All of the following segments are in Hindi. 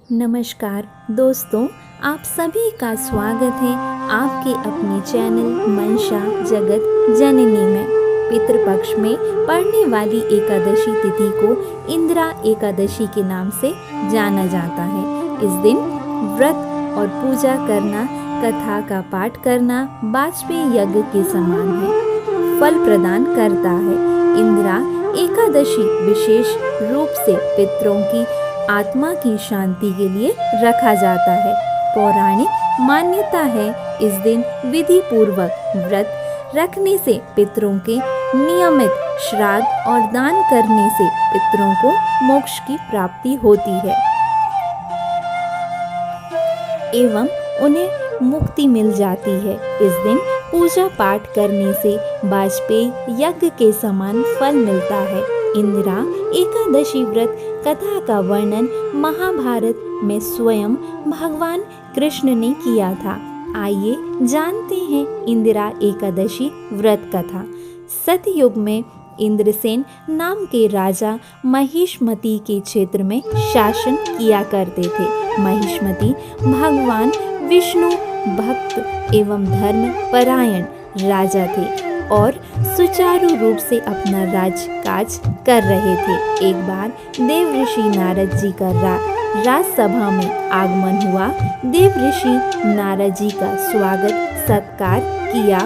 नमस्कार दोस्तों, आप सभी का स्वागत है आपके अपने चैनल मनसा जगत जननी में। पितृपक्ष में पड़ने वाली एकादशी तिथि को इंदिरा एकादशी के नाम से जाना जाता है। इस दिन व्रत और पूजा करना, कथा का पाठ करना वाजपेयी यज्ञ के समान है, फल प्रदान करता है। इंदिरा एकादशी विशेष रूप से पितरों की आत्मा की शांति के लिए रखा जाता है। पौराणिक मान्यता है इस दिन विधि पूर्वक व्रत रखने से पितरों के नियमित श्राद्ध और दान करने से पितरों को मोक्ष की प्राप्ति होती है एवं उन्हें मुक्ति मिल जाती है। इस दिन पूजा पाठ करने से वाजपेयी यज्ञ के समान फल मिलता है। इंदिरा एकादशी व्रत कथा का वर्णन महाभारत में स्वयं भगवान कृष्ण ने किया था। आइए जानते हैं इंदिरा एकादशी व्रत कथा। सतयुग में इंद्रसेन नाम के राजा महिष्मति के क्षेत्र में शासन किया करते थे। महिष्मति भगवान विष्णु भक्त एवं धर्म परायण राजा थे और सुचारू रूप से अपना राजकाज कर रहे थे। एक बार देव ऋषि नारद जी का राजसभा में आगमन हुआ। देव ऋषि नारद जी का स्वागत सत्कार किया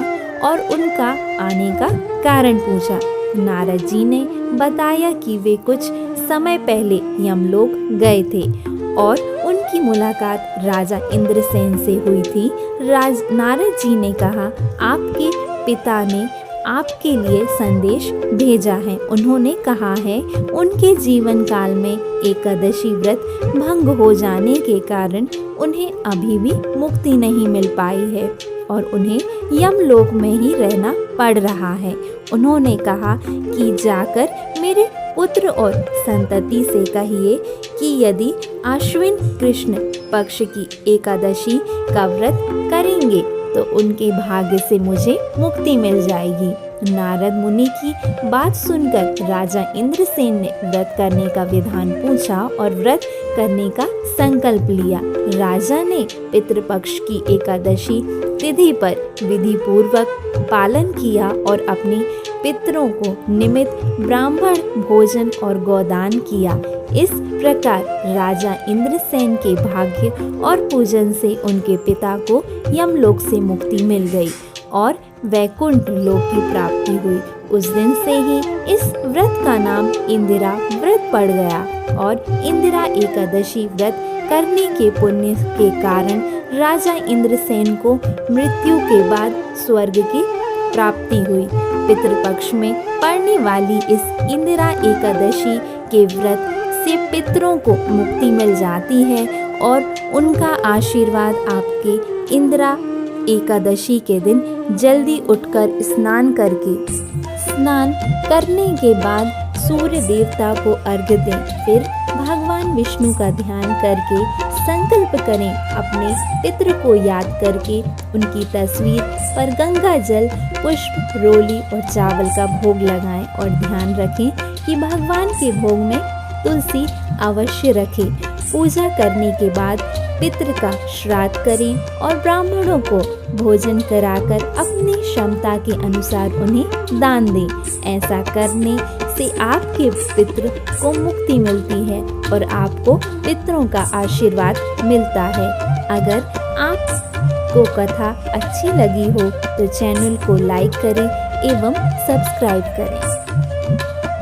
और उनका आने का कारण पूछा। नारद जी ने बताया कि वे कुछ समय पहले यमलोक गए थे और उनकी मुलाकात राजा इंद्रसेन से हुई थी। नारद जी ने कहा, आपके पिता ने आपके लिए संदेश भेजा है। उन्होंने कहा है उनके जीवन काल में एकादशी व्रत भंग हो जाने के कारण उन्हें अभी भी मुक्ति नहीं मिल पाई है और उन्हें यमलोक में ही रहना पड़ रहा है। उन्होंने कहा कि जाकर मेरे पुत्र और संतति से कहिए कि यदि आश्विन कृष्ण पक्ष की एकादशी का व्रत करेंगे तो उनके भाग्य से मुझे मुक्ति मिल जाएगी। नारद मुनि की बात सुनकर राजा इंद्रसेन ने व्रत करने का विधान पूछा और व्रत करने का संकल्प लिया। राजा ने पितृपक्ष की एकादशी तिथि पर विधि पूर्वक पालन किया और अपने पितरों को निमित्त ब्राह्मण भोजन और गोदान किया। इस प्रकार राजा इंद्रसेन के भाग्य और पूजन से उनके पिता को यमलोक से मुक्ति मिल गई और वैकुंठ लोक की प्राप्ति हुई। उस दिन से ही इस व्रत का नाम इंदिरा व्रत पड़ गया और इंदिरा एकादशी व्रत करने के पुण्य के कारण राजा इंद्रसेन को मृत्यु के बाद स्वर्ग की प्राप्ति हुई। पितृपक्ष में पड़ने वाली इस इंदिरा एकादशी के व्रत से पितरों को मुक्ति मिल जाती है और उनका आशीर्वाद आपके इंदिरा एकादशी के दिन जल्दी उठकर स्नान करने के बाद सूर्य देवता को अर्घ्य दें। फिर भगवान विष्णु का ध्यान करके संकल्प करें। अपने पितृ को याद करके उनकी तस्वीर पर गंगा जल, पुष्प, रोली और चावल का भोग लगाएं और ध्यान रखें कि भगवान के भोग में तुलसी अवश्य रखें। पूजा करने के बाद पितृ का श्राद्ध करें और ब्राह्मणों को भोजन कराकर अपनी क्षमता के अनुसार उन्हें दान दें। ऐसा करने से आपके पितृ को मुक्ति मिलती है और आपको पितरों का आशीर्वाद मिलता है। अगर आपको कथा अच्छी लगी हो तो चैनल को लाइक करें एवं सब्सक्राइब करें।